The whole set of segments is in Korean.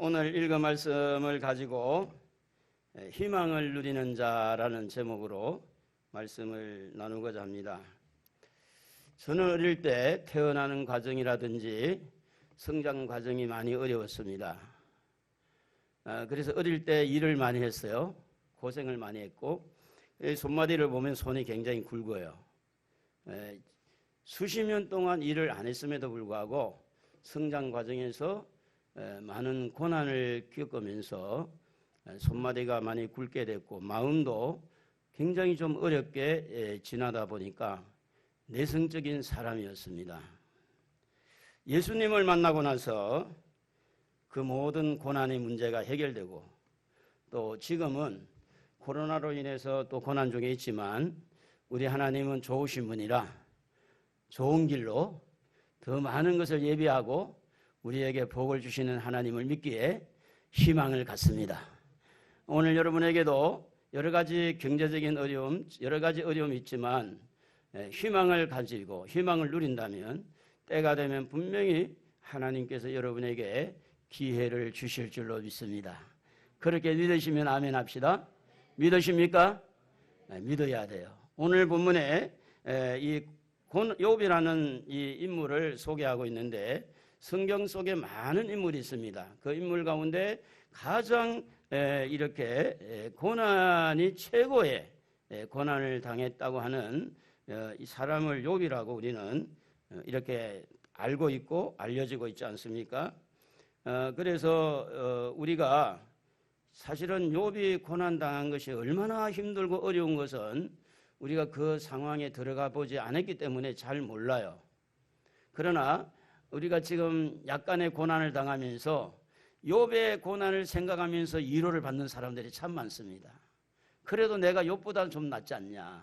오늘 읽은 말씀을 가지고 희망을 누리는 자라는 제목으로 말씀을 나누고자 합니다. 저는 어릴 때 태어나는 과정이라든지 성장 과정이 많이 어려웠습니다. 그래서 어릴 때 일을 많이 했어요. 고생을 많이 했고 손마디를 보면 손이 굉장히 굵어요. 수십 년 동안 일을 안 했음에도 불구하고 성장 과정에서 많은 고난을 겪으면서 손마디가 많이 굵게 됐고 마음도 굉장히 좀 어렵게 지나다 보니까 내성적인 사람이었습니다. 예수님을 만나고 나서 그 모든 고난의 문제가 해결되고 또 지금은 코로나로 인해서 또 고난 중에 있지만 우리 하나님은 좋으신 분이라 좋은 길로 더 많은 것을 예비하고 우리에게 복을 주시는 하나님을 믿기에 희망을 갖습니다. 오늘 여러분에게도 여러 가지 경제적인 어려움, 여러 가지 어려움이 있지만 희망을 가지고 희망을 누린다면 때가 되면 분명히 하나님께서 여러분에게 기회를 주실 줄로 믿습니다. 그렇게 믿으시면 아멘 합시다. 믿으십니까? 믿어야 돼요. 오늘 본문에 이 욥이라는 이 인물을 소개하고 있는데 성경 속에 많은 인물이 있습니다. 그 인물 가운데 가장 이렇게 고난이 최고의 고난을 당했다고 하는 이 사람을 욥이라고 우리는 이렇게 알고 있고 알려지고 있지 않습니까? 그래서 우리가 사실은 욥이 고난당한 것이 얼마나 힘들고 어려운 것은 우리가 그 상황에 들어가 보지 않았기 때문에 잘 몰라요. 그러나 우리가 지금 약간의 고난을 당하면서 욥의 고난을 생각하면서 위로를 받는 사람들이 참 많습니다. 그래도 내가 욥보다 좀 낫지 않냐.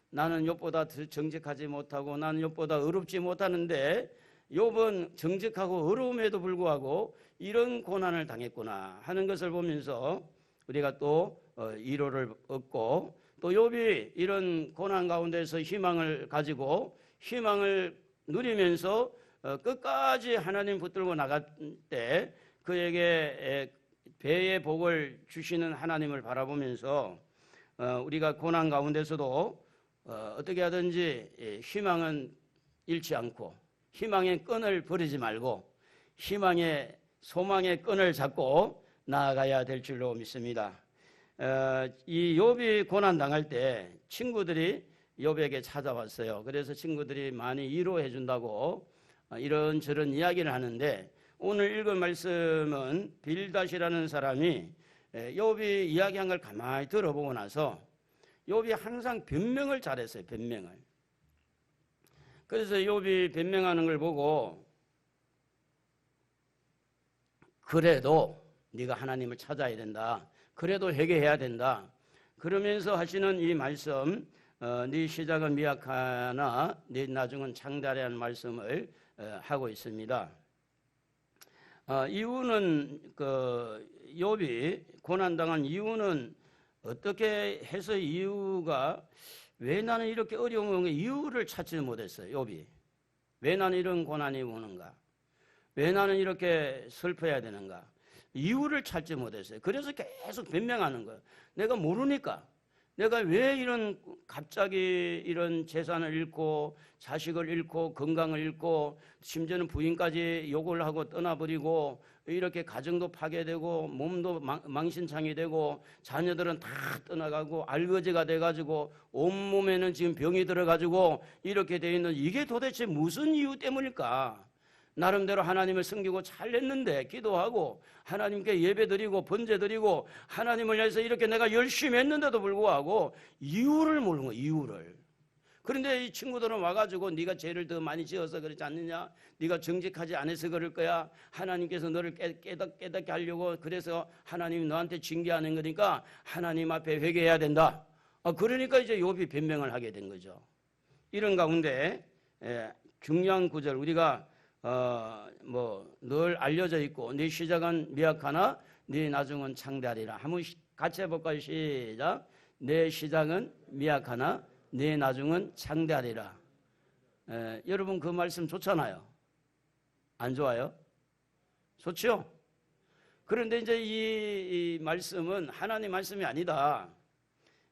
나는 욥보다 정직하지 못하고 나는 욥보다 의롭지 못하는데 욥은 정직하고 의로움에도 불구하고 이런 고난을 당했구나 하는 것을 보면서 우리가 또 위로를 얻고 또 욥이 이런 고난 가운데서 희망을 가지고 희망을 누리면서 끝까지 하나님 붙들고 나갈 때 그에게 배의 복을 주시는 하나님을 바라보면서 우리가 고난 가운데서도 어떻게 하든지 희망은 잃지 않고 희망의 끈을 버리지 말고 희망의 소망의 끈을 잡고 나아가야 될 줄로 믿습니다. 이 욥이 고난 당할 때 친구들이 욥에게 찾아왔어요. 그래서 친구들이 많이 위로해 준다고 이런저런 이야기를 하는데 오늘 읽은 말씀은 빌닷이라는 사람이 욥이 이야기한 걸 가만히 들어보고 나서 욥이 항상 변명을 잘했어요. 변명을. 그래서 욥이 변명하는 걸 보고 그래도 네가 하나님을 찾아야 된다. 그래도 회개해야 된다. 그러면서 하시는 이 말씀 네 시작은 미약하나 네 나중은 창대하라는 말씀을 하고 있습니다. 이유는 욥이 고난당한 이유는 어떻게 해서 이유가 왜 나는 이렇게 어려운 이유를 찾지 못했어요. 욥이 왜 나는 이런 고난이 오는가? 왜 나는 이렇게 슬퍼해야 되는가? 이유를 찾지 못했어요. 그래서 계속 변명하는 거예요. 내가 모르니까. 내가 왜 이런 갑자기 이런 재산을 잃고 자식을 잃고 건강을 잃고 심지어는 부인까지 욕을 하고 떠나버리고 이렇게 가정도 파괴되고 몸도 망신창이 되고 자녀들은 다 떠나가고 알거지가 돼가지고 온몸에는 지금 병이 들어가지고 이렇게 돼 있는 이게 도대체 무슨 이유 때문일까? 나름대로 하나님을 섬기고 잘 했는데 기도하고 하나님께 예배드리고 번제드리고 하나님을 위해서 이렇게 내가 열심히 했는데도 불구하고 이유를 모르는 거예요. 이유를. 그런데 이 친구들은 와가지고 네가 죄를 더 많이 지어서 그렇지 않느냐, 네가 정직하지 않아서 그럴 거야, 하나님께서 너를 깨닫게 하려고 그래서 하나님이 너한테 징계하는 거니까 하나님 앞에 회개해야 된다. 그러니까 이제 욥이 변명을 하게 된 거죠. 이런 가운데 중요한 구절 우리가 늘 알려져 있고 네 시작은 미약하나 네 나중은 창대하리라. 한번 같이 해볼까요? 시작. 내 시작은 미약하나 내 나중은 창대하리라. 여러분 그 말씀 좋잖아요. 안 좋아요? 좋죠? 그런데 이제 이 말씀은 하나님 말씀이 아니다.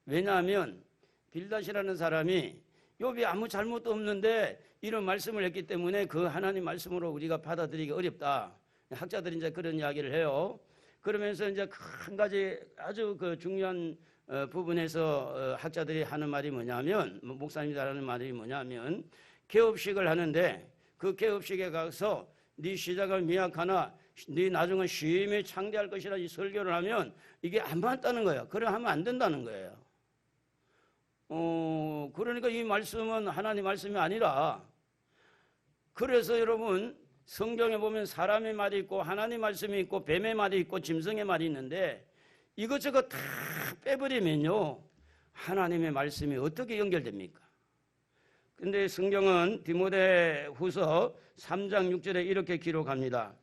왜냐하면 빌닷이라는 사람이 욥이 아무 잘못도 없는데 이런 말씀을 했기 때문에 그 하나님 말씀으로 우리가 받아들이기 어렵다. 학자들이 이제 그런 이야기를 해요. 그러면서 이제 한 가지 아주 그 중요한 부분에서 학자들이 하는 말이 뭐냐면, 목사님이 하는 말이 뭐냐면, 개업식을 하는데 그 개업식에 가서 네 시작은 미약하나 네 나중은 심히 창대할 것이라 이 설교를 하면 이게 안 맞다는 거예요. 그래 하면 안 된다는 거예요. 그러니까 이 말씀은 하나님 말씀이 아니라, 그래서 여러분 성경에 보면 사람의 말이 있고 하나님 말씀이 있고 뱀의 말이 있고 짐승의 말이 있는데 이것저것 다 빼버리면요 하나님의 말씀이 어떻게 연결됩니까? 근데 성경은 디모데후서 3장 6절에 이렇게 기록합니다.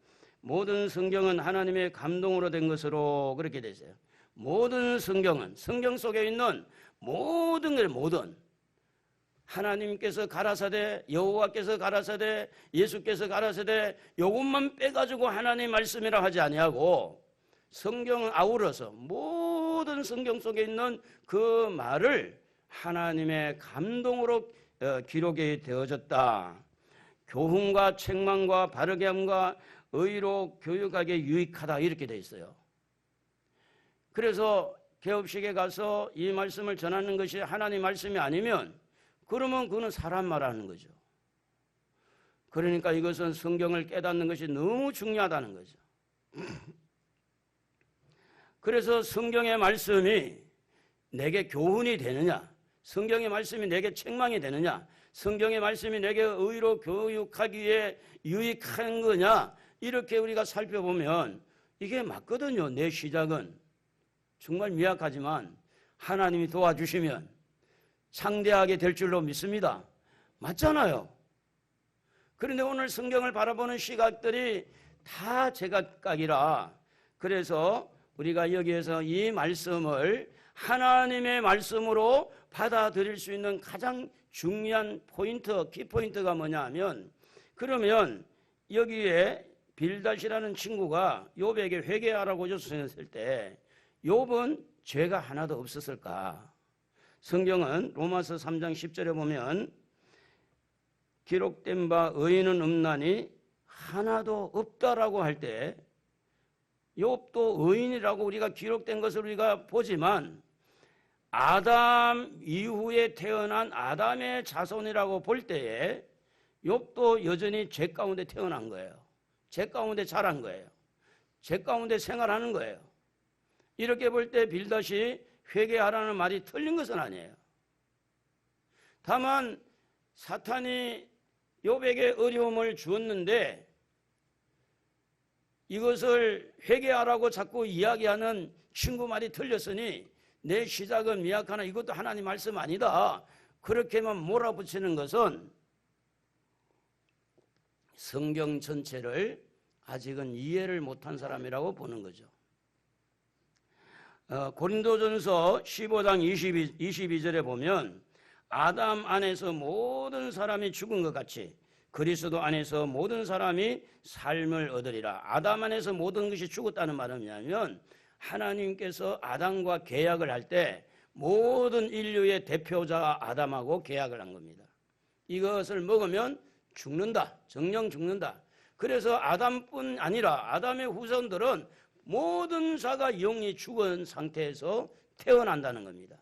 모든 성경은 하나님의 감동으로 된 것으로 그렇게 돼 있어요. 모든 성경은, 성경 속에 있는 모든 걸, 모든 하나님께서 가라사대, 여호와께서 가라사대, 예수께서 가라사대, 요것만 빼가지고 하나님의 말씀이라 하지 아니하고 성경은 아우러서 모든 성경 속에 있는 그 말을 하나님의 감동으로 기록이 되어졌다. 교훈과 책망과 바르게 함과 의로 교육하기에 유익하다 이렇게 돼 있어요. 그래서 개업식에 가서 이 말씀을 전하는 것이 하나님 말씀이 아니면 그러면 그거는 사람 말하는 거죠. 그러니까 이것은 성경을 깨닫는 것이 너무 중요하다는 거죠. 그래서 성경의 말씀이 내게 교훈이 되느냐, 성경의 말씀이 내게 책망이 되느냐, 성경의 말씀이 내게 의로 교육하기에 유익한 거냐, 이렇게 우리가 살펴보면 이게 맞거든요. 내 시작은 정말 미약하지만 하나님이 도와주시면 창대하게 될 줄로 믿습니다. 맞잖아요. 그런데 오늘 성경을 바라보는 시각들이 다 제각각이라, 그래서 우리가 여기에서 이 말씀을 하나님의 말씀으로 받아들일 수 있는 가장 중요한 포인트, 키포인트가 뭐냐 하면, 그러면 여기에 빌닷이라는 친구가 욥에게 회개하라고 요청했을 때 욥은 죄가 하나도 없었을까? 성경은 로마서 3장 10절에 보면 기록된 바 의인은 없나니 하나도 없다라고 할 때 욥도 의인이라고 우리가 기록된 것을 우리가 보지만 아담 이후에 태어난 아담의 자손이라고 볼 때에 욥도 여전히 죄 가운데 태어난 거예요. 죄 가운데 자란 거예요. 죄 가운데 생활하는 거예요. 이렇게 볼 때 빌닷이 회개하라는 말이 틀린 것은 아니에요. 다만 사탄이 욥에게 어려움을 주었는데 이것을 회개하라고 자꾸 이야기하는 친구 말이 틀렸으니 내 시작은 미약하나 이것도 하나님 말씀 아니다, 그렇게만 몰아붙이는 것은 성경 전체를 아직은 이해를 못한 사람이라고 보는 거죠. 고린도전서 15장 22절에 보면 아담 안에서 모든 사람이 죽은 것 같이 그리스도 안에서 모든 사람이 삶을 얻으리라. 아담 안에서 모든 것이 죽었다는 말은 뭐냐면 하나님께서 아담과 계약을 할 때 모든 인류의 대표자 아담하고 계약을 한 겁니다. 이것을 먹으면 죽는다, 정령 죽는다. 그래서 아담뿐 아니라 아담의 후손들은 모든 자가 영이 죽은 상태에서 태어난다는 겁니다.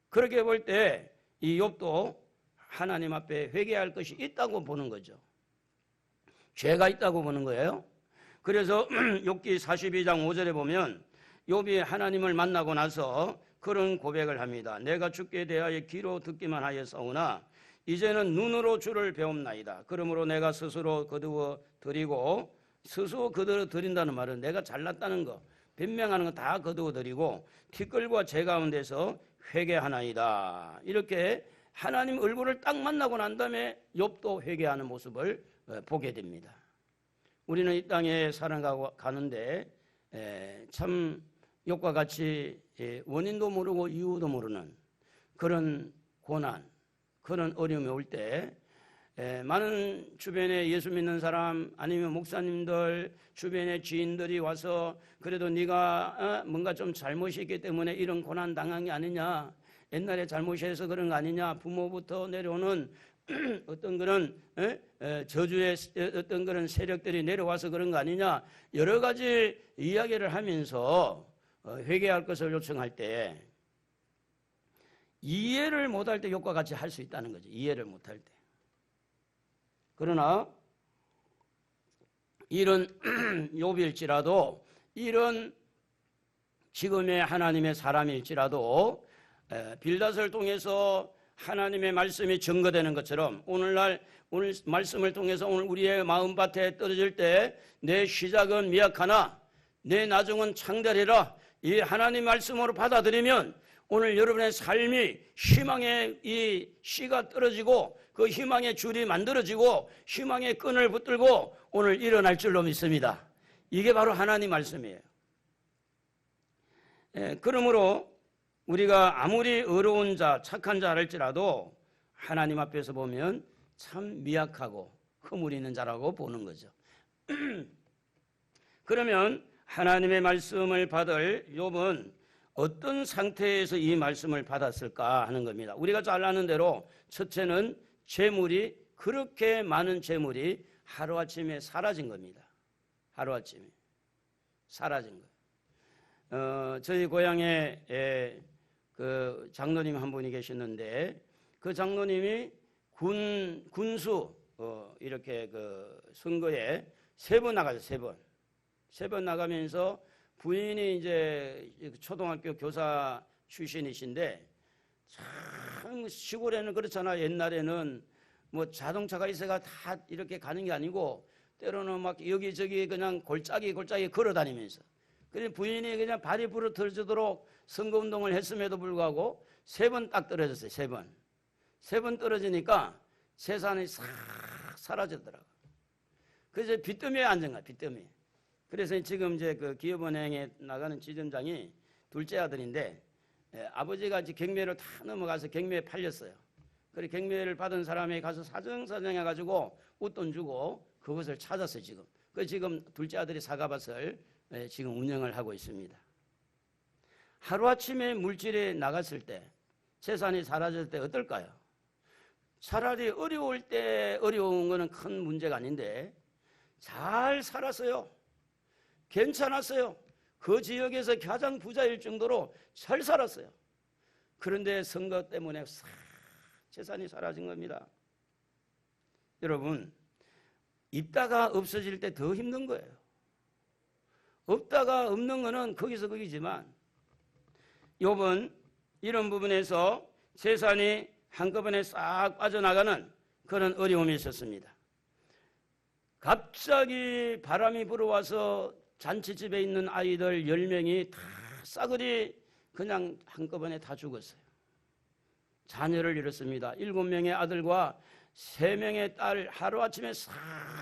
그렇게 볼 때 이 욥도 하나님 앞에 회개할 것이 있다고 보는 거죠. 죄가 있다고 보는 거예요. 그래서 욥기 42장 5절에 보면 욥이 하나님을 만나고 나서 그런 고백을 합니다. 내가 주께 대하여 귀로 듣기만 하였사오나 이제는 눈으로 주를 배움나이다. 그러므로 내가 스스로 거두어 드리고, 스스로 거두어 드린다는 말은 내가 잘났다는 거, 변명하는 거 다 거두어 드리고 티끌과 재 가운데서 회개하나이다. 이렇게 하나님 얼굴을 딱 만나고 난 다음에 욥도 회개하는 모습을 보게 됩니다. 우리는 이 땅에 살아가는데 참 욥과 같이 원인도 모르고 이유도 모르는 그런 고난, 그런 어려움이 올 때 많은 주변에 예수 믿는 사람 아니면 목사님들 주변의 지인들이 와서 그래도 네가 뭔가 좀 잘못이 있기 때문에 이런 고난 당한 게 아니냐, 옛날에 잘못해서 그런 거 아니냐, 부모부터 내려오는 어떤 그런 저주의 어떤 그런 세력들이 내려와서 그런 거 아니냐, 여러 가지 이야기를 하면서 회개할 것을 요청할 때 이해를 못할 때 욕과 같이 할 수 있다는 거죠. 이해를 못할 때. 그러나 이런 욥일지라도, 이런 지금의 하나님의 사람일지라도 빌닷을 통해서 하나님의 말씀이 증거되는 것처럼 오늘 말씀을 통해서 오늘 우리의 마음밭에 떨어질 때 내 시작은 미약하나 내 나중은 창대리라, 이 하나님 말씀으로 받아들이면 오늘 여러분의 삶이 희망의 이 씨가 떨어지고 그 희망의 줄이 만들어지고 희망의 끈을 붙들고 오늘 일어날 줄로 믿습니다. 이게 바로 하나님 말씀이에요. 그러므로 우리가 아무리 어려운 자, 착한 자 할지라도 하나님 앞에서 보면 참 미약하고 허물 있는 자라고 보는 거죠. 그러면 하나님의 말씀을 받을 욥은 어떤 상태에서 이 말씀을 받았을까 하는 겁니다. 우리가 잘 아는 대로 첫째는 재물이, 그렇게 많은 재물이 하루아침에 사라진 겁니다. 하루아침에 사라진 거예요. 저희 고향에 그 장로님 한 분이 계셨는데 그 장로님이 군수 이렇게 그 선거에 3번 나가죠. 3번 나가면서 부인이 이제 초등학교 교사 출신이신데, 참 시골에는 그렇잖아. 옛날에는 뭐 자동차가 있어가 다 이렇게 가는 게 아니고 때로는 막 여기저기 그냥 골짜기 걸어 다니면서, 그래서 부인이 그냥 발이 부러뜨려지도록 선거운동을 했음에도 불구하고 3번 딱 떨어졌어요. 3번 떨어지니까 재산이 싹 사라졌더라고. 그래서 빚더미에 앉은 거야. 빚더미. 그래서 지금 이제 그 기업은행에 나가는 지점장이 둘째 아들인데, 아버지가 이제 경매를 다 넘어가서 경매에 팔렸어요. 그래 경매를 받은 사람에 가서 사정해가지고 웃돈 주고 그것을 찾았어요. 지금 둘째 아들이 사과밭을 지금 운영을 하고 있습니다. 하루아침에 물질이 나갔을 때, 재산이 사라질 때 어떨까요? 차라리 어려울 때 어려운 거는 큰 문제가 아닌데 잘 살았어요. 괜찮았어요. 그 지역에서 가장 부자일 정도로 잘 살았어요. 그런데 선거 때문에 싹 재산이 사라진 겁니다. 여러분, 있다가 없어질 때 더 힘든 거예요. 없다가 없는 거는 거기서 거기지만 욥은 이런 부분에서 재산이 한꺼번에 싹 빠져나가는 그런 어려움이 있었습니다. 갑자기 바람이 불어와서 잔치집에 있는 아이들 10명이 다 싸그리 그냥 한꺼번에 다 죽었어요. 자녀를 잃었습니다. 7명의 아들과 3명의 딸 하루아침에 싹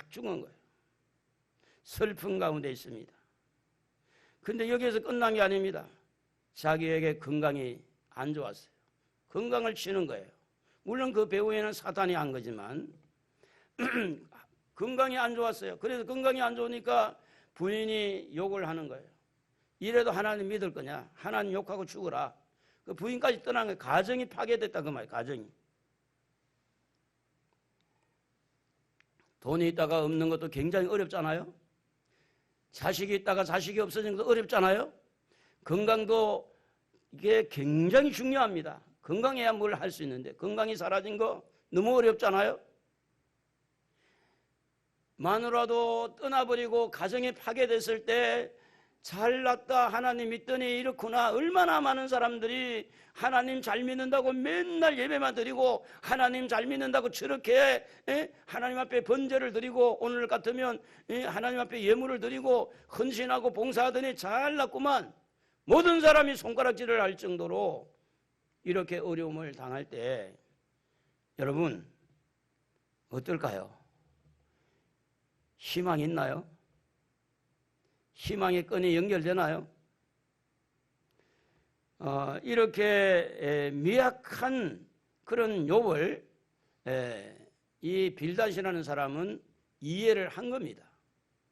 죽은 거예요. 슬픈 가운데 있습니다. 근데 여기에서 끝난 게 아닙니다. 자기에게 건강이 안 좋았어요. 건강을 치는 거예요. 물론 그 배후에는 사탄이 한 거지만 건강이 안 좋았어요. 그래서 건강이 안 좋으니까 부인이 욕을 하는 거예요. 이래도 하나님 믿을 거냐? 하나님 욕하고 죽어라. 그 부인까지 떠난 거예요. 가정이 파괴됐다 그 말이에요. 가정이. 돈이 있다가 없는 것도 굉장히 어렵잖아요. 자식이 있다가 자식이 없어지는 것도 어렵잖아요. 건강도 이게 굉장히 중요합니다. 건강해야 뭘 할 수 있는데 건강이 사라진 거 너무 어렵잖아요. 마누라도 떠나버리고 가정이 파괴됐을 때 잘났다 하나님 믿더니 이렇구나. 얼마나 많은 사람들이 하나님 잘 믿는다고 맨날 예배만 드리고 하나님 잘 믿는다고 저렇게 하나님 앞에 번제를 드리고 오늘 같으면 하나님 앞에 예물을 드리고 헌신하고 봉사하더니 잘났구만. 모든 사람이 손가락질을 할 정도로 이렇게 어려움을 당할 때 여러분 어떨까요? 희망이 있나요? 희망의 끈이 연결되나요? 이렇게 미약한 그런 욥을 이 빌닷이라는 사람은 이해를 한 겁니다.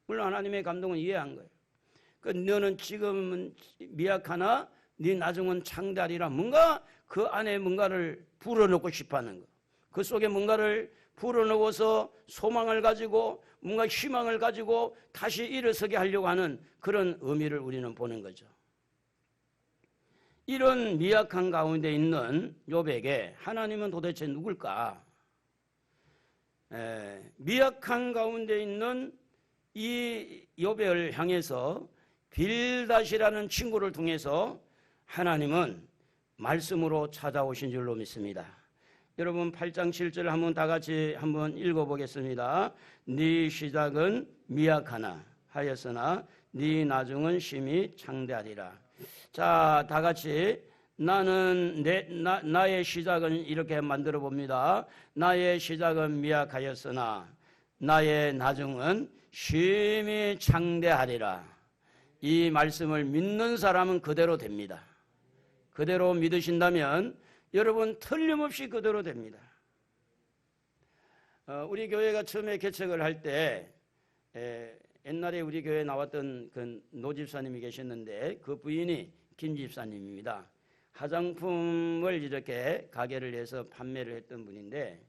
물론 하나님의 감동은 이해한 거예요. 그 너는 지금은 미약하나 네 나중은 창대하리라. 뭔가 그 안에 뭔가를 불어넣고 싶어하는 거. 그 속에 뭔가를 불어넣어서 소망을 가지고 뭔가 희망을 가지고 다시 일어서게 하려고 하는 그런 의미를 우리는 보는 거죠. 이런 미약한 가운데 있는 욥에게 하나님은 도대체 누굴까? 미약한 가운데 있는 이 욥을 향해서 빌닷이라는 친구를 통해서 하나님은 말씀으로 찾아오신 줄로 믿습니다. 여러분 8장 7절 한번 다 같이 한번 읽어보겠습니다. 네 시작은 미약하나 하였으나 네 나중은 심히 창대하리라. 자, 다 같이 나의 시작은 이렇게 만들어 봅니다. 나의 시작은 미약하였으나 나의 나중은 심히 창대하리라. 이 말씀을 믿는 사람은 그대로 됩니다. 그대로 믿으신다면 여러분 틀림없이 그대로 됩니다. 우리 교회가 처음에 개척을 할 때 옛날에 우리 교회에 나왔던 그 노 집사님이 계셨는데 그 부인이 김 집사님입니다. 화장품을 이렇게 가게를 해서 판매를 했던 분인데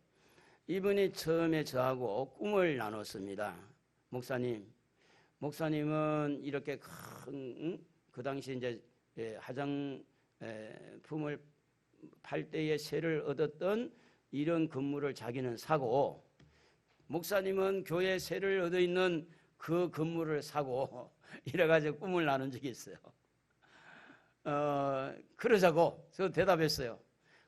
이분이 처음에 저하고 꿈을 나눴습니다. 목사님은 이렇게 큰 그 당시 이제 화장품을 팔 때에 세를 얻었던 이런 건물을 자기는 사고 목사님은 교회 세를 얻어 있는 그 건물을 사고 이래가지고 꿈을 나눈 적이 있어요. 그러자고 저 대답했어요.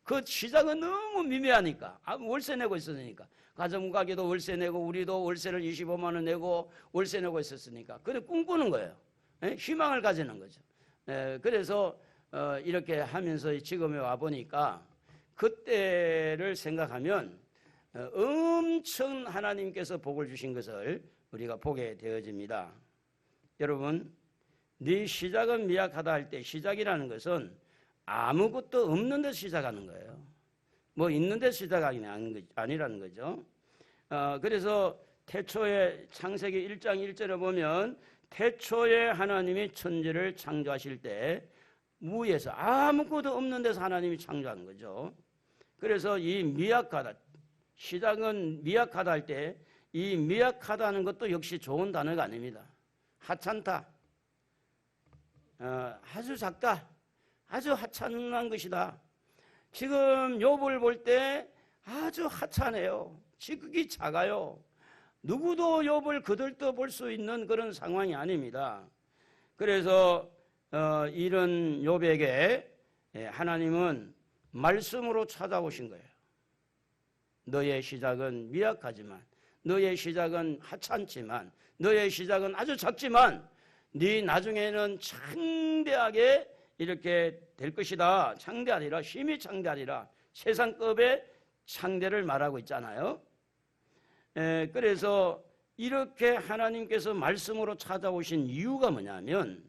그 시작은 너무 미미하니까 월세 내고 있었으니까 가정가게도 월세 내고 우리도 월세를 25만 원 내고 월세 내고 있었으니까 그래 꿈꾸는 거예요. 희망을 가지는 거죠. 그래서 이렇게 하면서 지금에 와보니까 그때를 생각하면 엄청 하나님께서 복을 주신 것을 우리가 보게 되어집니다. 여러분 네 시작은 미약하다 할 때 시작이라는 것은 아무것도 없는 데서 시작하는 거예요. 뭐 있는 데서 시작하기 아니라는 거죠. 그래서 태초에 창세기 1장 1절에 보면 태초에 하나님이 천지를 창조하실 때 무에서 아무것도 없는 데서 하나님이 창조한 거죠. 그래서 이 미약하다 시작은 미약하다 할 때 이 미약하다는 것도 역시 좋은 단어가 아닙니다. 하찮다, 아주 작다, 아주 하찮은 것이다. 지금 욥을 볼 때 아주 하찮아요. 지극히 작아요. 누구도 욥을 거들떠 볼 수 있는 그런 상황이 아닙니다. 그래서 이런 욥에게 하나님은 말씀으로 찾아오신 거예요. 너의 시작은 미약하지만 너의 시작은 하찮지만 너의 시작은 아주 작지만 네 나중에는 창대하게 이렇게 될 것이다. 창대하리라. 심히 창대하리라. 세상급의 창대를 말하고 있잖아요. 그래서 이렇게 하나님께서 말씀으로 찾아오신 이유가 뭐냐면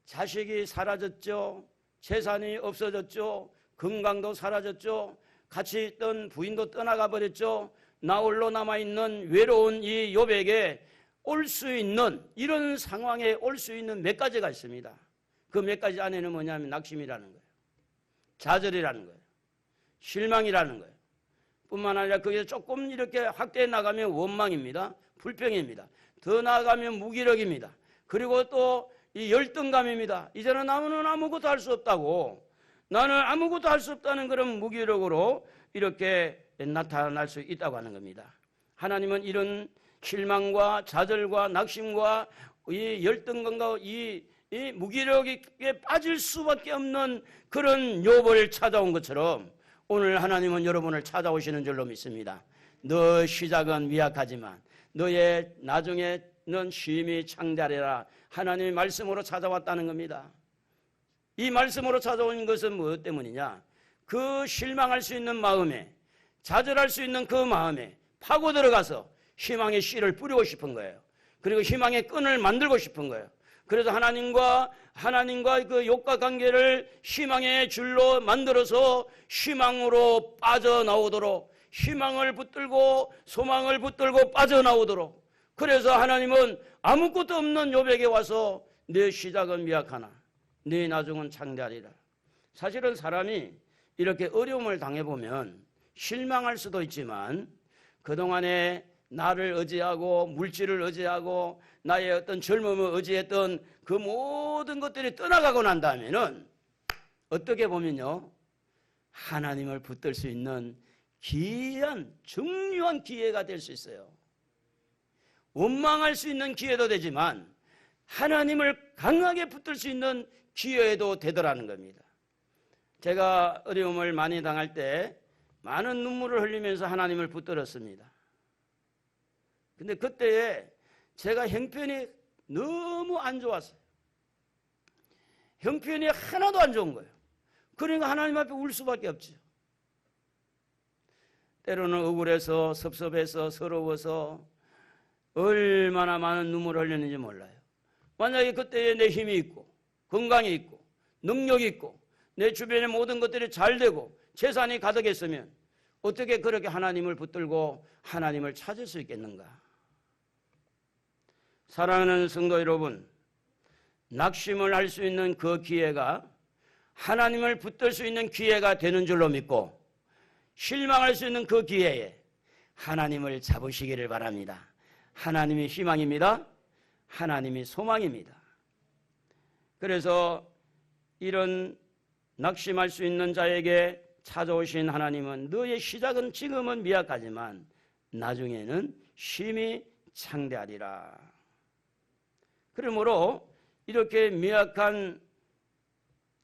자식이 사라졌죠. 재산이 없어졌죠. 건강도 사라졌죠. 같이 있던 부인도 떠나가 버렸죠. 나 홀로 남아있는 외로운 이 욥에게 올 수 있는 이런 상황에 올 수 있는 몇 가지가 있습니다. 그 몇 가지 안에는 뭐냐면 낙심이라는 거예요. 좌절이라는 거예요. 실망이라는 거예요. 뿐만 아니라 거기에 조금 이렇게 확대해 나가면 원망입니다. 불평입니다. 더 나아가면 무기력입니다. 그리고 또 이 열등감입니다. 이제는 나는 아무것도 할 수 없다고 나는 아무것도 할 수 없다는 그런 무기력으로 이렇게 나타날 수 있다고 하는 겁니다. 하나님은 이런 실망과 좌절과 낙심과 이 열등감과 이 무기력에 빠질 수밖에 없는 그런 욥을 찾아온 것처럼 오늘 하나님은 여러분을 찾아오시는 줄로 믿습니다. 너 시작은 미약하지만 너의 나중에는 심히 창대하리라. 하나님의 말씀으로 찾아왔다는 겁니다. 이 말씀으로 찾아온 것은 무엇 때문이냐? 그 실망할 수 있는 마음에 좌절할 수 있는 그 마음에 파고 들어가서 희망의 씨를 뿌리고 싶은 거예요. 그리고 희망의 끈을 만들고 싶은 거예요. 그래서 하나님과 그 욥과 관계를 희망의 줄로 만들어서 희망으로 빠져나오도록 희망을 붙들고 소망을 붙들고 빠져나오도록. 그래서 하나님은 아무것도 없는 욥에게 와서 내 시작은 미약하나 네 나중은 창대하리라. 사실은 사람이 이렇게 어려움을 당해보면 실망할 수도 있지만 그동안에 나를 의지하고 물질을 의지하고 나의 어떤 젊음을 의지했던 그 모든 것들이 떠나가고 난 다음에는 어떻게 보면요, 하나님을 붙들 수 있는 귀한 중요한 기회가 될 수 있어요. 원망할 수 있는 기회도 되지만 하나님을 강하게 붙들 수 있는 기회도 되더라는 겁니다. 제가 어려움을 많이 당할 때 많은 눈물을 흘리면서 하나님을 붙들었습니다. 근데 그때에 제가 형편이 너무 안 좋았어요. 형편이 하나도 안 좋은 거예요. 그러니까 하나님 앞에 울 수밖에 없죠. 때로는 억울해서 섭섭해서 서러워서 얼마나 많은 눈물을 흘렸는지 몰라요. 만약에 그때에 내 힘이 있고 건강이 있고 능력이 있고 내 주변의 모든 것들이 잘 되고 재산이 가득했으면 어떻게 그렇게 하나님을 붙들고 하나님을 찾을 수 있겠는가? 사랑하는 성도 여러분, 낙심을 할 수 있는 그 기회가 하나님을 붙들 수 있는 기회가 되는 줄로 믿고 실망할 수 있는 그 기회에 하나님을 잡으시기를 바랍니다. 하나님이 희망입니다. 하나님이 소망입니다. 그래서 이런 낙심할 수 있는 자에게 찾아오신 하나님은 너의 시작은 지금은 미약하지만 나중에는 심히 창대하리라. 그러므로 이렇게 미약한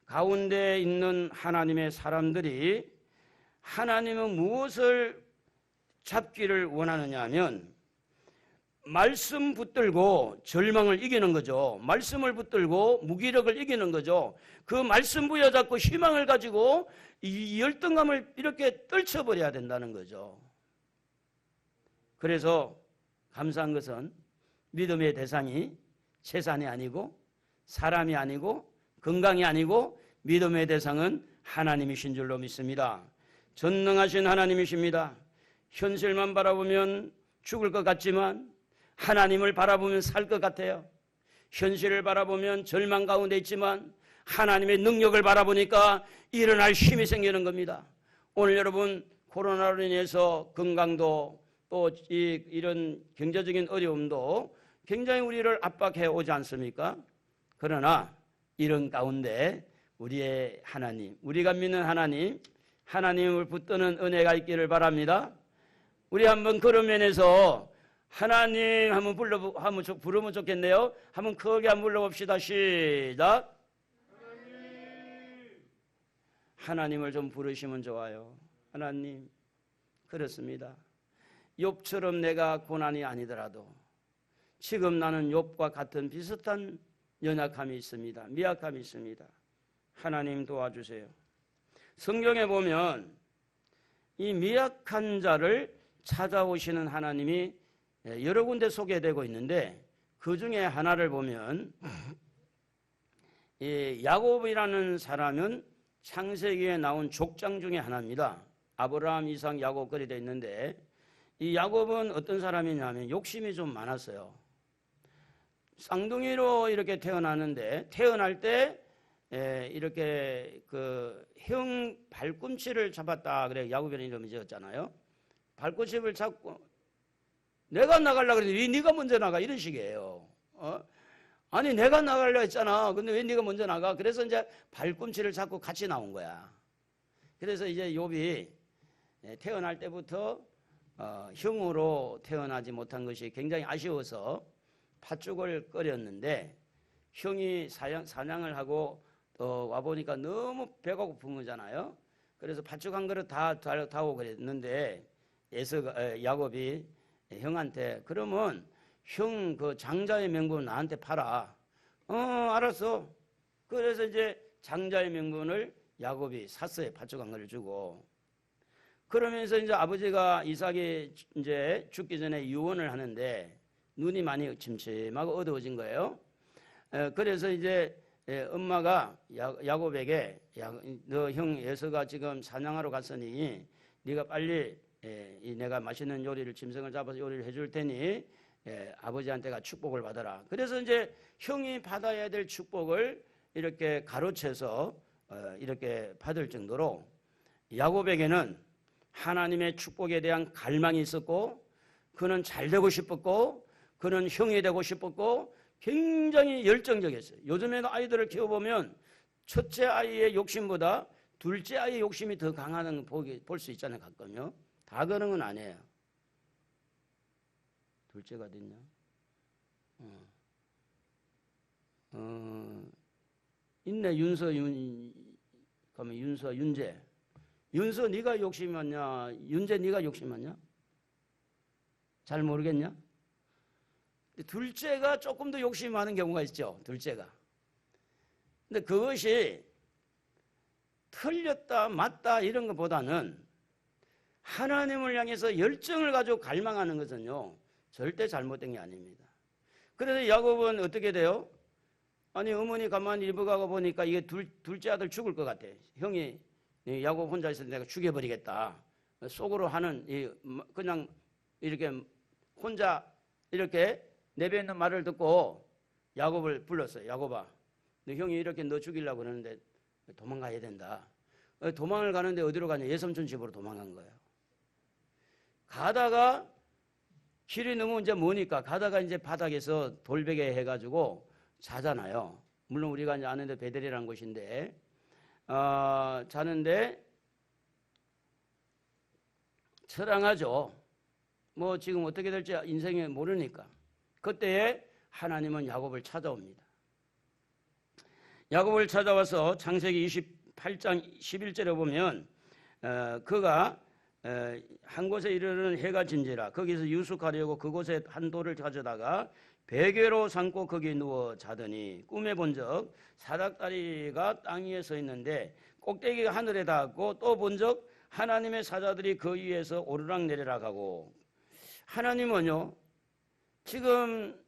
가운데 있는 하나님의 사람들이 하나님은 무엇을 잡기를 원하느냐 하면 말씀 붙들고 절망을 이기는 거죠. 말씀을 붙들고 무기력을 이기는 거죠. 그 말씀 부여잡고 희망을 가지고 이 열등감을 이렇게 떨쳐버려야 된다는 거죠. 그래서 감사한 것은 믿음의 대상이 재산이 아니고 사람이 아니고 건강이 아니고 믿음의 대상은 하나님이신 줄로 믿습니다. 전능하신 하나님이십니다. 현실만 바라보면 죽을 것 같지만 하나님을 바라보면 살 것 같아요. 현실을 바라보면 절망 가운데 있지만 하나님의 능력을 바라보니까 일어날 힘이 생기는 겁니다. 오늘 여러분 코로나로 인해서 건강도 또 이런 경제적인 어려움도 굉장히 우리를 압박해 오지 않습니까? 그러나 이런 가운데 우리의 하나님, 우리가 믿는 하나님, 하나님을 붙드는 은혜가 있기를 바랍니다. 우리 한번 그런 면에서 하나님 한번 부르면 좋겠네요. 한번 크게 한번 불러봅시다. 시작. 하나님을 좀 부르시면 좋아요. 하나님, 그렇습니다. 욥처럼 내가 고난이 아니더라도 지금 나는 욥과 같은 비슷한 연약함이 있습니다. 미약함이 있습니다. 하나님 도와주세요. 성경에 보면 이 미약한 자를 찾아오시는 하나님이 여러 군데 소개되고 있는데 그 중에 하나를 보면 이 야곱이라는 사람은 창세기에 나온 족장 중에 하나입니다. 아브라함, 이삭, 야곱 그리 되어 있는데 이 야곱은 어떤 사람이냐면 욕심이 좀 많았어요. 쌍둥이로 이렇게 태어났는데 태어날 때 이렇게 그 형 발꿈치를 잡았다 그래 야곱이라는 이름이 지었잖아요. 발꿈치를 잡고 내가 나가려고 그랬는데 왜 네가 먼저 나가 이런 식이에요. 아니 내가 나가려고 했잖아. 근데 왜 네가 먼저 나가? 그래서 이제 발꿈치를 잡고 같이 나온 거야. 그래서 이제 욥이 태어날 때부터 형으로 태어나지 못한 것이 굉장히 아쉬워서 팥죽을 끓였는데 형이 사냥을 하고 와보니까 너무 배가 고픈 거잖아요. 그래서 팥죽 한 그릇 다 오고 그랬는데 야곱이 형한테 그러면 형 그 장자의 명분 나한테 팔아. 알았어. 그래서 이제 장자의 명분을 야곱이 샀어요. 팥죽 한 그릇 주고. 그러면서 이제 아버지가 이삭이 이제 죽기 전에 유언을 하는데 눈이 많이 침침하고 어두워진 거예요. 그래서 이제 엄마가 야곱에게 너 형 에서가 지금 사냥하러 갔으니 네가 빨리 이 내가 맛있는 요리를 짐승을 잡아서 요리를 해줄 테니 아버지한테가 축복을 받아라. 그래서 이제 형이 받아야 될 축복을 이렇게 가로채서 이렇게 받을 정도로 야곱에게는 하나님의 축복에 대한 갈망이 있었고, 그는 잘 되고 싶었고, 그는 형이 되고 싶었고, 굉장히 열정적이었어요. 요즘에는 아이들을 키워보면 첫째 아이의 욕심보다 둘째 아이의 욕심이 더 강하다는 걸 볼 수 있잖아요. 가끔요. 다 그런 건 아니에요. 둘째가 됐냐? 있네. 윤서, 윤재. 윤서 네가 욕심이 많냐? 윤재 네가 욕심이 많냐? 잘 모르겠냐? 둘째가 조금 더 욕심이 많은 경우가 있죠. 둘째가. 근데 그것이 틀렸다 맞다 이런 것보다는 하나님을 향해서 열정을 가지고 갈망하는 것은요, 절대 잘못된 게 아닙니다. 그래서 야곱은 어떻게 돼요? 아니 어머니 가만히 입어가고 보니까 이게 둘째 아들 죽을 것 같아. 형이 야곱 혼자 있을 때 내가 죽여버리겠다. 속으로 하는 그냥 이렇게 혼자 이렇게 내뱉는 말을 듣고 야곱을 불렀어요. 야곱아, 너 형이 이렇게 너 죽이려고 그러는데 도망가야 된다. 도망을 가는데 어디로 가냐? 예삼촌 집으로 도망간 거예요. 가다가 길이 너무 이제 머니까 가다가 이제 바닥에서 돌베개 해가지고 자잖아요. 물론 우리가 이제 아는데 베델이라는 곳인데 자는데 처량하죠. 뭐 지금 어떻게 될지 인생에 모르니까. 그때에 하나님은 야곱을 찾아옵니다. 야곱을 찾아와서 창세기 28장 11절에 보면 그가 한 곳에 이르는 해가 진지라 거기서 유숙하려고 그곳에 한 돌을 가져다가 베개로 삼고 거기 누워 자더니 꿈에 본적 사닥다리가 땅 위에 서 있는데 꼭대기가 하늘에 닿았고 또 본적 하나님의 사자들이 그 위에서 오르락내리락 하고. 하나님은요 지금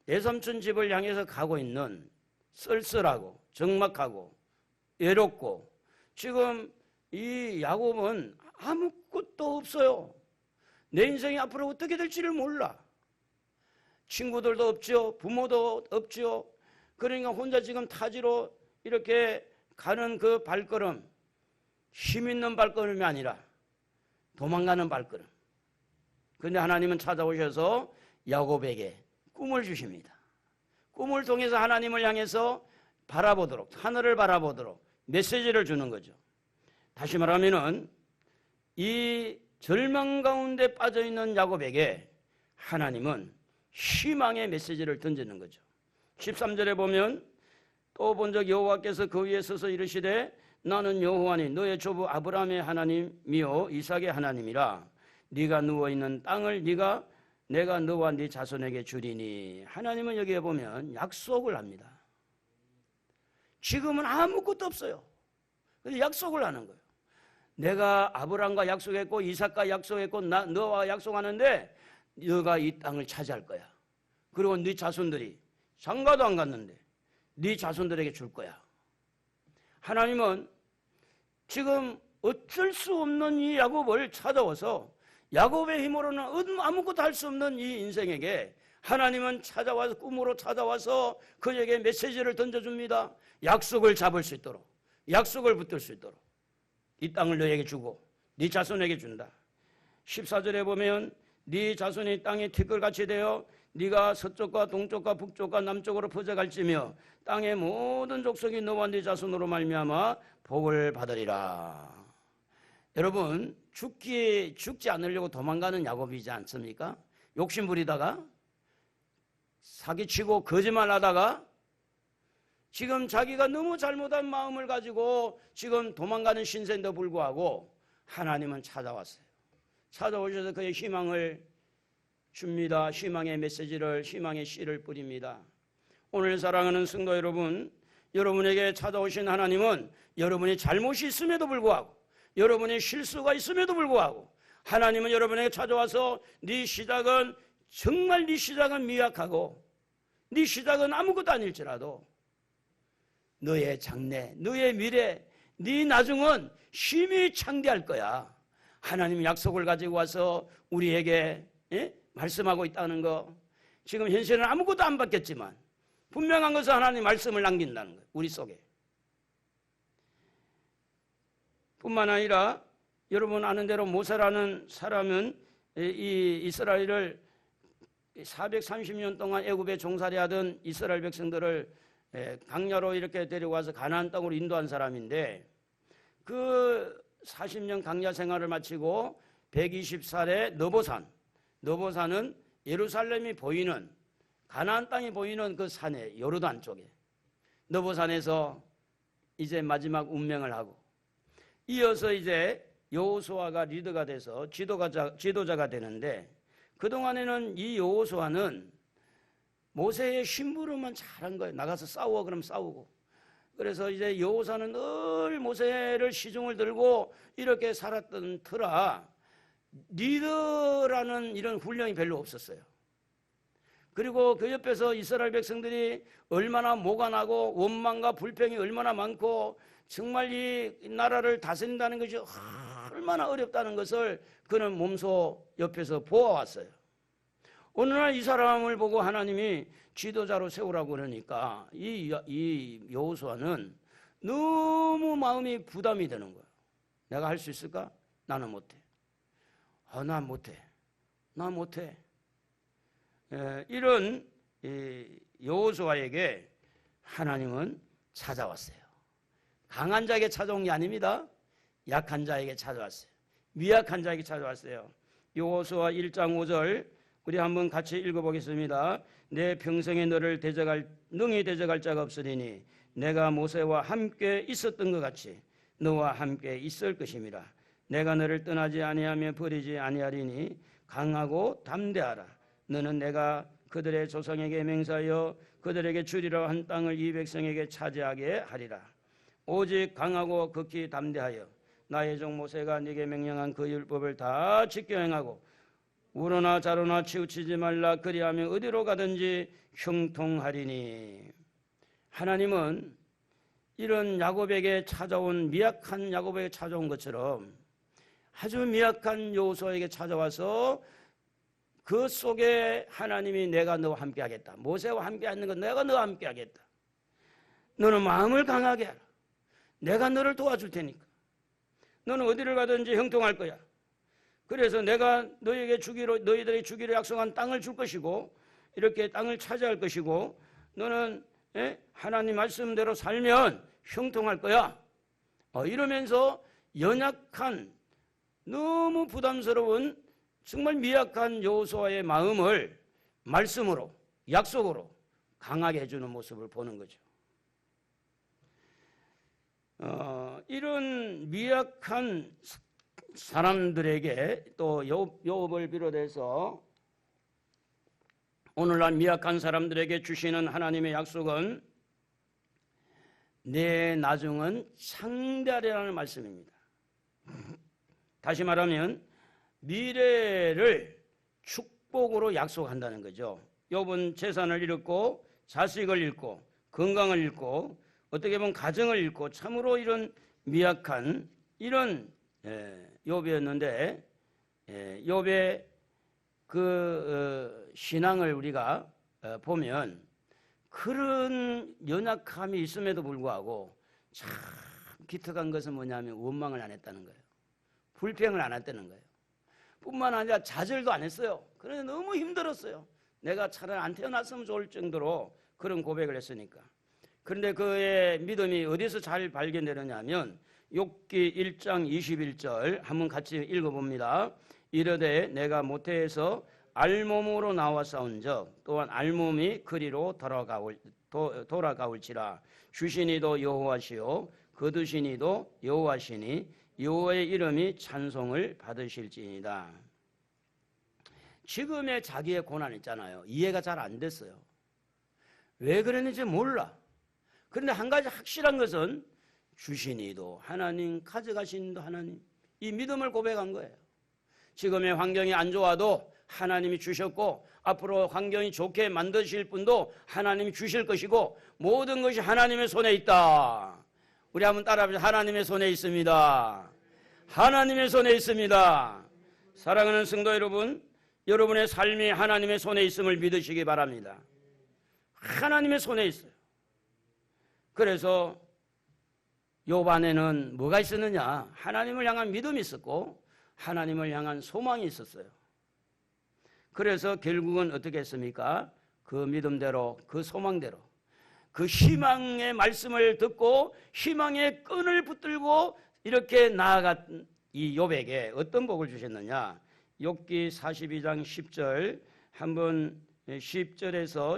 예삼촌 집을 향해서 가고 있는 쓸쓸하고 적막하고 외롭고 지금 이 야곱은 아무것도 없어요. 내 인생이 앞으로 어떻게 될지를 몰라. 친구들도 없죠. 부모도 없죠. 그러니까 혼자 지금 타지로 이렇게 가는 그 발걸음, 힘 있는 발걸음이 아니라 도망가는 발걸음. 그런데 하나님은 찾아오셔서 야곱에게 꿈을 주십니다. 꿈을 통해서 하나님을 향해서 바라보도록, 하늘을 바라보도록 메시지를 주는 거죠. 다시 말하면은 이 절망 가운데 빠져있는 야곱에게 하나님은 희망의 메시지를 던지는 거죠. 13절에 보면 또 본적 여호와께서 그 위에 서서 이르시되 나는 여호와니 너의 조부 아브라함의 하나님이요 이삭의 하나님이라. 네가 누워있는 땅을 내가 너와 네 자손에게 주리니. 하나님은 여기에 보면 약속을 합니다. 지금은 아무것도 없어요. 그래서 약속을 하는 거예요. 내가 아브라함과 약속했고 이삭과 약속했고 너와 약속하는데 너가 이 땅을 차지할 거야. 그리고 네 자손들이 장가도 안 갔는데 네 자손들에게 줄 거야. 하나님은 지금 어쩔 수 없는 이 야곱을 찾아와서 야곱의 힘으로는 아무것도 할 수 없는 이 인생에게 하나님은 찾아와서 꿈으로 찾아와서 그에게 메시지를 던져줍니다. 약속을 잡을 수 있도록, 약속을 붙들 수 있도록 이 땅을 너에게 주고 네 자손에게 준다. 14절에 보면 네 자손이 땅에 티끌같이 되어 네가 서쪽과 동쪽과 북쪽과 남쪽으로 퍼져갈지며 땅의 모든 족속이 너와 네 자손으로 말미암아 복을 받으리라. 여러분 죽지 않으려고 도망가는 야곱이지 않습니까? 욕심 부리다가 사기치고 거짓말하다가 지금 자기가 너무 잘못한 마음을 가지고 지금 도망가는 신세인데도 불구하고 하나님은 찾아왔어요. 찾아오셔서 그의 희망을 줍니다. 희망의 메시지를, 희망의 씨를 뿌립니다. 오늘 사랑하는 성도 여러분, 여러분에게 찾아오신 하나님은 여러분이 잘못이 있음에도 불구하고 여러분의 실수가 있음에도 불구하고 하나님은 여러분에게 찾아와서 네 시작은 정말 네 시작은 미약하고 네 시작은 아무것도 아닐지라도 너의 장래, 너의 미래, 네 나중은 힘이 창대할 거야. 하나님 약속을 가지고 와서 우리에게 말씀하고 있다는 거. 지금 현실은 아무것도 안 바뀌었지만 분명한 것은 하나님 말씀을 남긴다는 거예요. 우리 속에. 뿐만 아니라 여러분 아는 대로 모세라는 사람은 이 이스라엘을 430년 동안 애굽에 종살이하던 이스라엘 백성들을 강야로 이렇게 데려와서 가나안 땅으로 인도한 사람인데, 그 40년 강야 생활을 마치고 120살에 너보산은 예루살렘이 보이는, 가나안 땅이 보이는 그 산에, 요르단 쪽에 너보산에서 이제 마지막 운명을 하고, 이어서 이제 여호수아가 리더가 돼서 지도자가 되는데, 그동안에는 이 여호수아는 모세의 심부름만 잘한 거예요. 나가서 싸워 그럼 싸우고. 그래서 이제 여호수아는 늘 모세를 시중을 들고 이렇게 살았던 터라 리더라는 이런 훈련이 별로 없었어요. 그리고 그 옆에서 이스라엘 백성들이 얼마나 모가 나고 원망과 불평이 얼마나 많고 정말 이 나라를 다스린다는 것이 얼마나 어렵다는 것을 그는 몸소 옆에서 보아왔어요. 어느 날 이 사람을 보고 하나님이 지도자로 세우라고 그러니까 이 여호수아는 너무 마음이 부담이 되는 거예요. 내가 할 수 있을까? 나는 못해. 난 못해. 나 못해. 이런 여호수아에게 하나님은 찾아왔어요. 강한 자에게 찾아온 게 아닙니다. 약한 자에게 찾아왔어요. 미약한 자에게 찾아왔어요. 여호수아 1장 5절 우리 한번 같이 읽어보겠습니다. 내 평생에 너를 능히 대적할 자가 없으리니 내가 모세와 함께 있었던 것 같이 너와 함께 있을 것임이라. 내가 너를 떠나지 아니하며 버리지 아니하리니 강하고 담대하라. 너는 내가 그들의 조상에게 맹세하여 그들에게 주리라 한 땅을 이 백성에게 차지하게 하리라. 오직 강하고 극히 담대하여 나의 종 모세가 네게 명령한 그 율법을 다 지켜 행하고 우로나 자로나 치우치지 말라. 그리하면 어디로 가든지 형통하리니. 하나님은 이런 야곱에게 찾아온, 미약한 야곱에게 찾아온 것처럼 아주 미약한 여호수아에게 찾아와서 그 속에 하나님이 내가 너와 함께 하겠다. 모세와 함께 하는 건 내가 너와 함께 하겠다. 너는 마음을 강하게 하라. 내가 너를 도와줄 테니까. 너는 어디를 가든지 형통할 거야. 그래서 내가 너희들에게 주기로 약속한 땅을 줄 것이고 이렇게 땅을 차지할 것이고 너는 하나님 말씀대로 살면 형통할 거야. 이러면서 연약한 너무 부담스러운 정말 미약한 여호수아의 마음을 말씀으로 약속으로 강하게 해주는 모습을 보는 거죠. 이런 미약한 사람들에게 또 욥을 비롯해서 오늘날 미약한 사람들에게 주시는 하나님의 약속은 내 나중은 창대하리라는 말씀입니다. 다시 말하면 미래를 축복으로 약속한다는 거죠. 욥은 재산을 잃었고 자식을 잃고 건강을 잃고 어떻게 보면 가정을 잃고 참으로 이런 미약한 이런 욥이었는데 욥의 그 신앙을 우리가 보면 그런 연약함이 있음에도 불구하고 참 기특한 것은 뭐냐면 원망을 안 했다는 거예요. 불평을 안 했다는 거예요. 뿐만 아니라 좌절도 안 했어요. 그런데 너무 힘들었어요. 내가 차라리 안 태어났으면 좋을 정도로 그런 고백을 했으니까. 그런데 그의 믿음이 어디서 잘 발견되느냐면 욥기 1장 21절 한번 같이 읽어봅니다. 이르되 내가 모태에서 알몸으로 나와 싸운적 또한 알몸이 그리로 돌아가올지라. 주시니도 여호와시요 거두시니도 여호와시니 여호와의 이름이 찬송을 받으실지니이다. 지금의 자기의 고난 있잖아요. 이해가 잘 안 됐어요. 왜 그랬는지 몰라. 그런데 한 가지 확실한 것은 주시니도 하나님, 가져가시니도 하나님, 이 믿음을 고백한 거예요. 지금의 환경이 안 좋아도 하나님이 주셨고 앞으로 환경이 좋게 만드실 분도 하나님이 주실 것이고 모든 것이 하나님의 손에 있다. 우리 한번 따라합시다. 하나님의 손에 있습니다. 하나님의 손에 있습니다. 사랑하는 성도 여러분, 여러분의 삶이 하나님의 손에 있음을 믿으시기 바랍니다. 하나님의 손에 있어요. 그래서 욥 안에는 뭐가 있었느냐? 하나님을 향한 믿음이 있었고 하나님을 향한 소망이 있었어요. 그래서 결국은 어떻게 했습니까? 그 믿음대로, 그 소망대로, 그 희망의 말씀을 듣고 희망의 끈을 붙들고 이렇게 나아간 이 욥에게 어떤 복을 주셨느냐? 욥기 42장 10절 한번 10절에서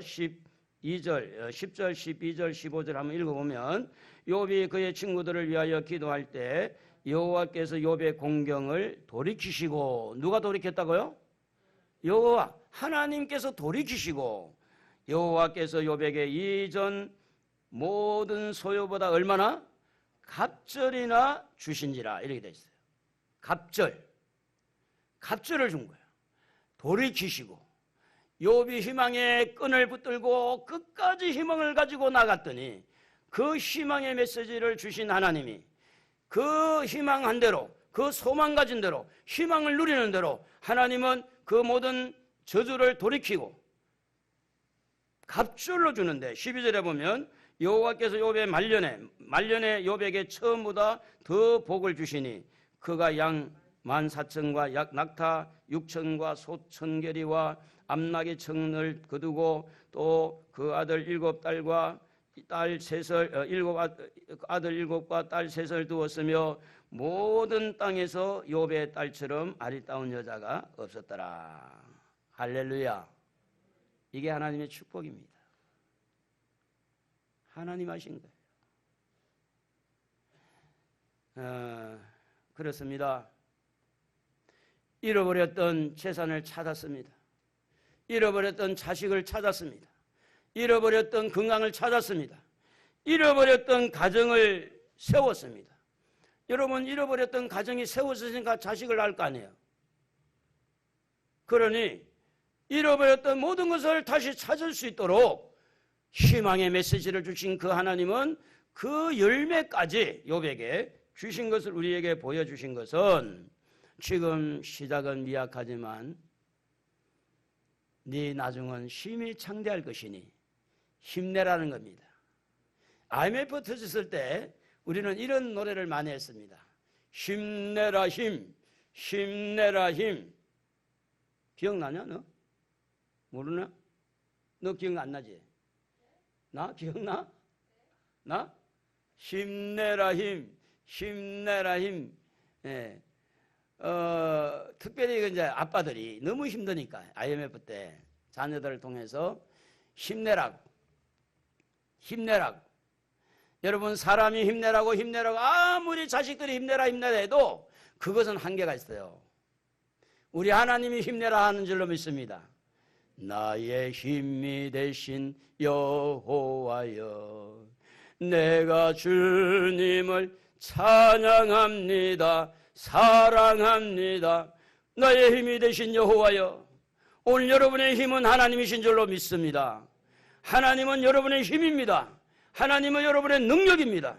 12절, 10절, 12절, 15절 한번 읽어보면 욥이 그의 친구들을 위하여 기도할 때 여호와께서 욥의 공경을 돌이키시고, 누가 돌이켰다고요? 여호와 하나님께서 돌이키시고 여호와께서 욥에게 이전 모든 소유보다 얼마나 갑절이나 주신지라, 이렇게 돼 있어요. 갑절을 준 거예요. 돌이키시고 욥이 희망의 끈을 붙들고 끝까지 희망을 가지고 나갔더니 그 희망의 메시지를 주신 하나님이 그 희망한 대로, 그 소망 가진 대로, 희망을 누리는 대로 하나님은 그 모든 저주를 돌이키고 갑절로 주는데, 12절에 보면 여호와께서 욥의 말년에 욥에게 처음보다 더 복을 주시니 그가 양 14,000과 낙타 6,000과 소 1,000계리와 암나귀 1,000을 거두고 또 그 아들 7딸과 딸 3설, 아들 7과 딸 3설 두었으며 모든 땅에서 욥의 딸처럼 아리따운 여자가 없었더라. 할렐루야. 이게 하나님의 축복입니다. 하나님 하신 거예요. 그렇습니다. 잃어버렸던 재산을 찾았습니다. 잃어버렸던 자식을 찾았습니다. 잃어버렸던 건강을 찾았습니다. 잃어버렸던 가정을 세웠습니다. 여러분, 잃어버렸던 가정이 세웠으니까 자식을 낳을 거 아니에요. 그러니 잃어버렸던 모든 것을 다시 찾을 수 있도록 희망의 메시지를 주신 그 하나님은 그 열매까지 욥에게 주신 것을 우리에게 보여주신 것은, 지금 시작은 미약하지만 네 나중은 힘이 창대할 것이니 힘내라는 겁니다. IMF 터졌을 때 우리는 이런 노래를 많이 했습니다. 힘내라 힘, 힘내라 힘. 기억나냐 너? 모르나? 너 기억 안 나지? 나 기억나? 나? 힘내라 힘, 힘내라 힘. 예. 특별히 이제 아빠들이 너무 힘드니까 IMF 때 자녀들을 통해서 힘내라고. 여러분, 사람이 힘내라고 아무리 자식들이 힘내라 해도 그것은 한계가 있어요. 우리 하나님이 힘내라 하는 줄로 믿습니다. 나의 힘이 되신 여호와여, 내가 주님을 찬양합니다. 사랑합니다. 나의 힘이 되신 여호와여, 오늘 여러분의 힘은 하나님이신 줄로 믿습니다. 하나님은 여러분의 힘입니다. 하나님은 여러분의 능력입니다.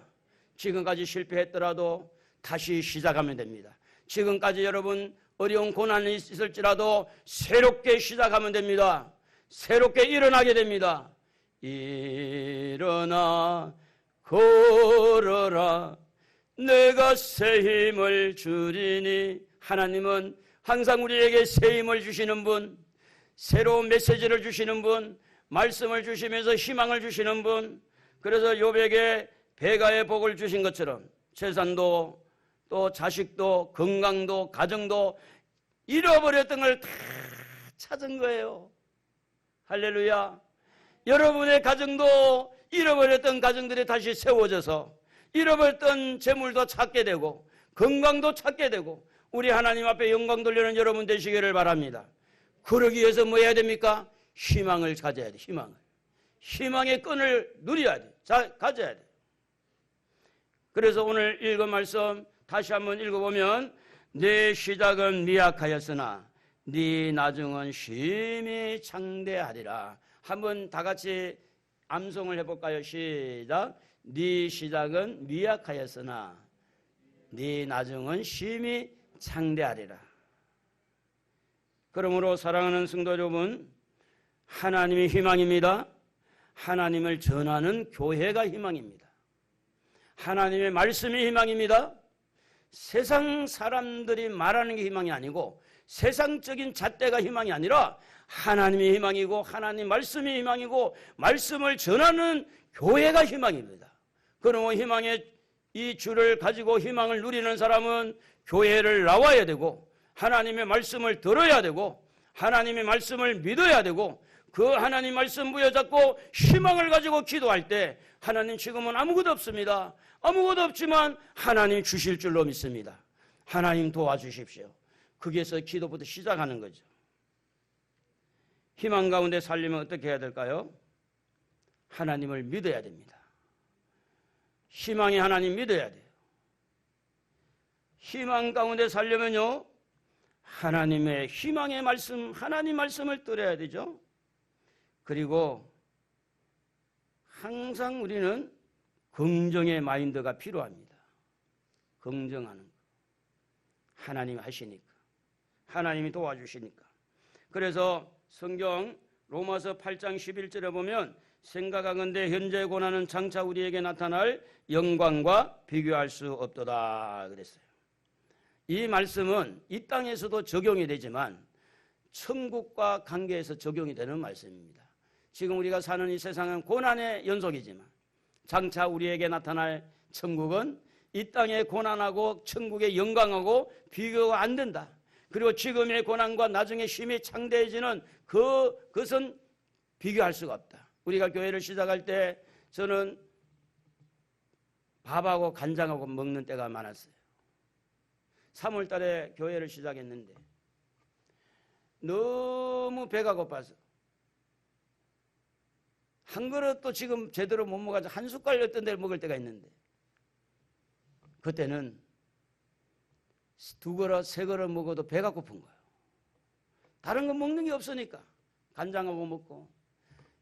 지금까지 실패했더라도 다시 시작하면 됩니다. 지금까지 여러분 어려운 고난이 있을지라도 새롭게 시작하면 됩니다. 새롭게 일어나게 됩니다. 일어나 걸어라, 내가 새 힘을 주리니. 하나님은 항상 우리에게 새 힘을 주시는 분, 새로운 메시지를 주시는 분, 말씀을 주시면서 희망을 주시는 분. 그래서 욥에게 배가의 복을 주신 것처럼 재산도 또 자식도 건강도 가정도 잃어버렸던 걸 다 찾은 거예요. 할렐루야. 여러분의 가정도 잃어버렸던 가정들이 다시 세워져서 잃어버렸던 재물도 찾게 되고 건강도 찾게 되고 우리 하나님 앞에 영광 돌리는 여러분 되시기를 바랍니다. 그러기 위해서 뭐 해야 됩니까? 희망을 가져야 돼. 희망의 끈을 누려야 돼. 가져야 돼. 그래서 오늘 읽은 말씀 다시 한번 읽어보면, 네 시작은 미약하였으나 네 나중은 심히 창대하리라. 한번 다 같이 암송을 해볼까요? 시작. 네 시작은 미약하였으나 네 나중은 심히 창대하리라. 그러므로 사랑하는 성도 여러분, 하나님의 희망입니다. 하나님을 전하는 교회가 희망입니다. 하나님의 말씀이 희망입니다. 세상 사람들이 말하는 게 희망이 아니고 세상적인 잣대가 희망이 아니라 하나님의 희망이고 하나님 말씀이 희망이고 말씀을 전하는 교회가 희망입니다. 그러므로 희망의 이 주를 가지고 희망을 누리는 사람은 교회를 나와야 되고 하나님의 말씀을 들어야 되고 하나님의 말씀을 믿어야 되고 그 하나님 말씀 부여잡고 희망을 가지고 기도할 때 하나님 지금은 아무것도 없습니다. 아무것도 없지만 하나님 주실 줄로 믿습니다. 하나님 도와주십시오. 거기에서 기도부터 시작하는 거죠. 희망 가운데 살려면 어떻게 해야 될까요? 하나님을 믿어야 됩니다. 희망의 하나님 믿어야 돼요. 희망 가운데 살려면요, 하나님의 희망의 말씀, 하나님 말씀을 들어야 되죠. 그리고 항상 우리는 긍정의 마인드가 필요합니다. 긍정하는 거. 하나님 하시니까. 하나님이 도와주시니까. 그래서 성경 로마서 8장 11절에 보면 생각하건대 현재의 고난은 장차 우리에게 나타날 영광과 비교할 수 없도다 그랬어요. 이 말씀은 이 땅에서도 적용이 되지만 천국과 관계에서 적용이 되는 말씀입니다. 지금 우리가 사는 이 세상은 고난의 연속이지만 장차 우리에게 나타날 천국은 이 땅의 고난하고 천국의 영광하고 비교가 안 된다. 그리고 지금의 고난과 나중에 힘이 창대해지는 그것은 비교할 수가 없다. 우리가 교회를 시작할 때 저는 밥하고 간장하고 먹는 때가 많았어요. 3월 달에 교회를 시작했는데 너무 배가 고파서 한 그릇도 지금 제대로 못 먹어서 한 숟갈 어떤 데를 먹을 때가 있는데 그때는 2그릇, 3그릇 먹어도 배가 고픈 거예요. 다른 거 먹는 게 없으니까 간장하고 먹고.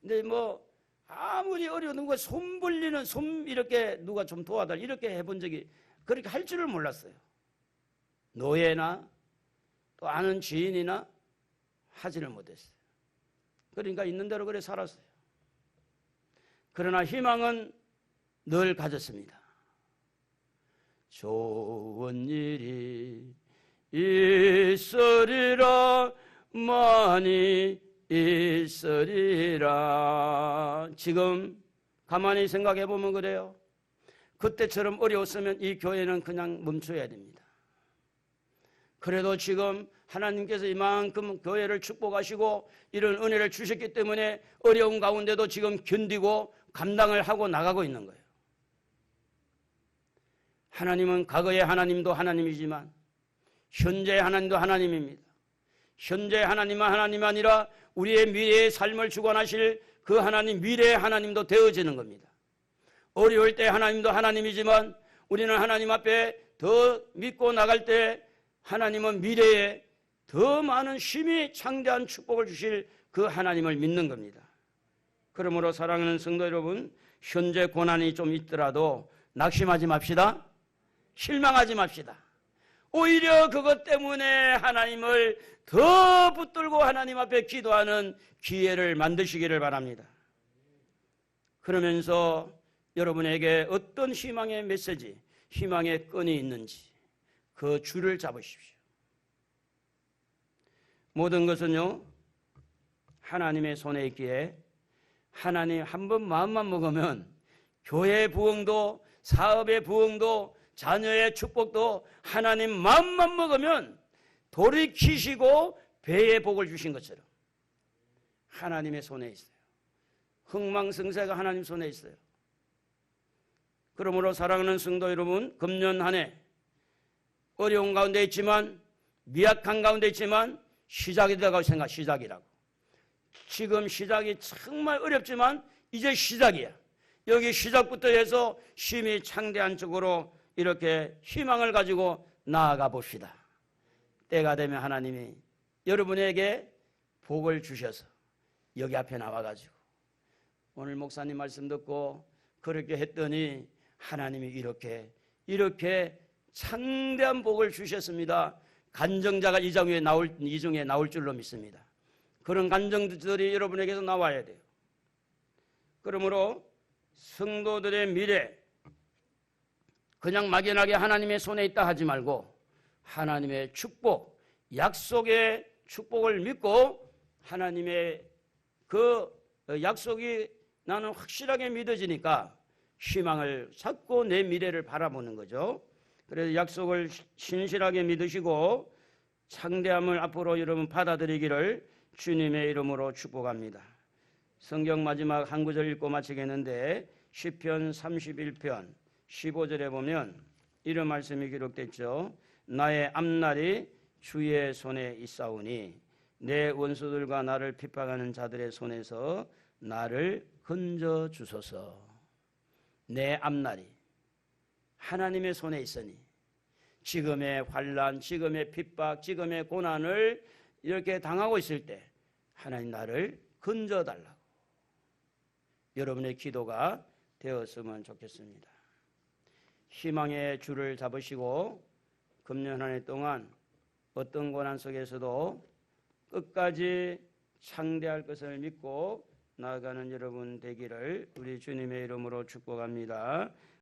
근데 뭐 아무리 어려운 누가 손 벌리는 손 이렇게 누가 좀 도와달라 이렇게 해본 적이 그렇게 할 줄을 몰랐어요. 노예나 또 아는 지인이나 하지를 못했어요. 그러니까 있는 대로 그래 살았어요. 그러나 희망은 늘 가졌습니다. 좋은 일이 있으리라 많이 있으리라. 지금 가만히 생각해 보면 그래요. 그때처럼 어려웠으면 이 교회는 그냥 멈춰야 됩니다. 그래도 지금 하나님께서 이만큼 교회를 축복하시고 이런 은혜를 주셨기 때문에 어려운 가운데도 지금 견디고 감당을 하고 나가고 있는 거예요. 하나님은 과거의 하나님도 하나님이지만 현재의 하나님도 하나님입니다. 현재의 하나님은 하나님 아니라 우리의 미래의 삶을 주관하실 그 하나님, 미래의 하나님도 되어지는 겁니다. 어려울 때 하나님도 하나님이지만 우리는 하나님 앞에 더 믿고 나갈 때 하나님은 미래에 더 많은 힘이 창대한 축복을 주실 그 하나님을 믿는 겁니다. 그러므로 사랑하는 성도 여러분, 현재 고난이 좀 있더라도 낙심하지 맙시다. 실망하지 맙시다. 오히려 그것 때문에 하나님을 더 붙들고 하나님 앞에 기도하는 기회를 만드시기를 바랍니다. 그러면서 여러분에게 어떤 희망의 메시지, 희망의 끈이 있는지 그 줄을 잡으십시오. 모든 것은요, 하나님의 손에 있기에 하나님 한 번 마음만 먹으면 교회의 부흥도 사업의 부흥도 자녀의 축복도 하나님 마음만 먹으면 돌이키시고 배의 복을 주신 것처럼 하나님의 손에 있어요. 흥망성쇠가 하나님 손에 있어요. 그러므로 사랑하는 성도 여러분, 금년 한 해 어려운 가운데 있지만 미약한 가운데 있지만 시작이라고 시작이라고. 지금 시작이 정말 어렵지만 이제 시작이야. 여기 시작부터 해서 힘이 창대한 쪽으로 이렇게 희망을 가지고 나아가 봅시다. 때가 되면 하나님이 여러분에게 복을 주셔서 여기 앞에 나와가지고 오늘 목사님 말씀 듣고 그렇게 했더니 하나님이 이렇게 창대한 복을 주셨습니다. 간증자가 이 중에 나올 줄로 믿습니다. 그런 간증들이 여러분에게서 나와야 돼요. 그러므로 성도들의 미래, 그냥 막연하게 하나님의 손에 있다 하지 말고 하나님의 축복, 약속의 축복을 믿고 하나님의 그 약속이 나는 확실하게 믿어지니까 희망을 찾고 내 미래를 바라보는 거죠. 그래서 약속을 신실하게 믿으시고 창대함을 앞으로 여러분 받아들이기를 주님의 이름으로 축복합니다. 성경 마지막 한 구절 읽고 마치겠는데 시편 31편 15절에 보면 이런 말씀이 기록됐죠. 나의 앞날이 주의 손에 있사오니 내 원수들과 나를 핍박하는 자들의 손에서 나를 건져 주소서. 내 앞날이 하나님의 손에 있으니 지금의 환난, 지금의 핍박, 지금의 고난을 이렇게 당하고 있을 때 하나님 나를 건져달라고 여러분의 기도가 되었으면 좋겠습니다. 희망의 줄을 잡으시고 금년 한 해 동안 어떤 고난 속에서도 끝까지 창대할 것을 믿고 나아가는 여러분 되기를 우리 주님의 이름으로 축복합니다.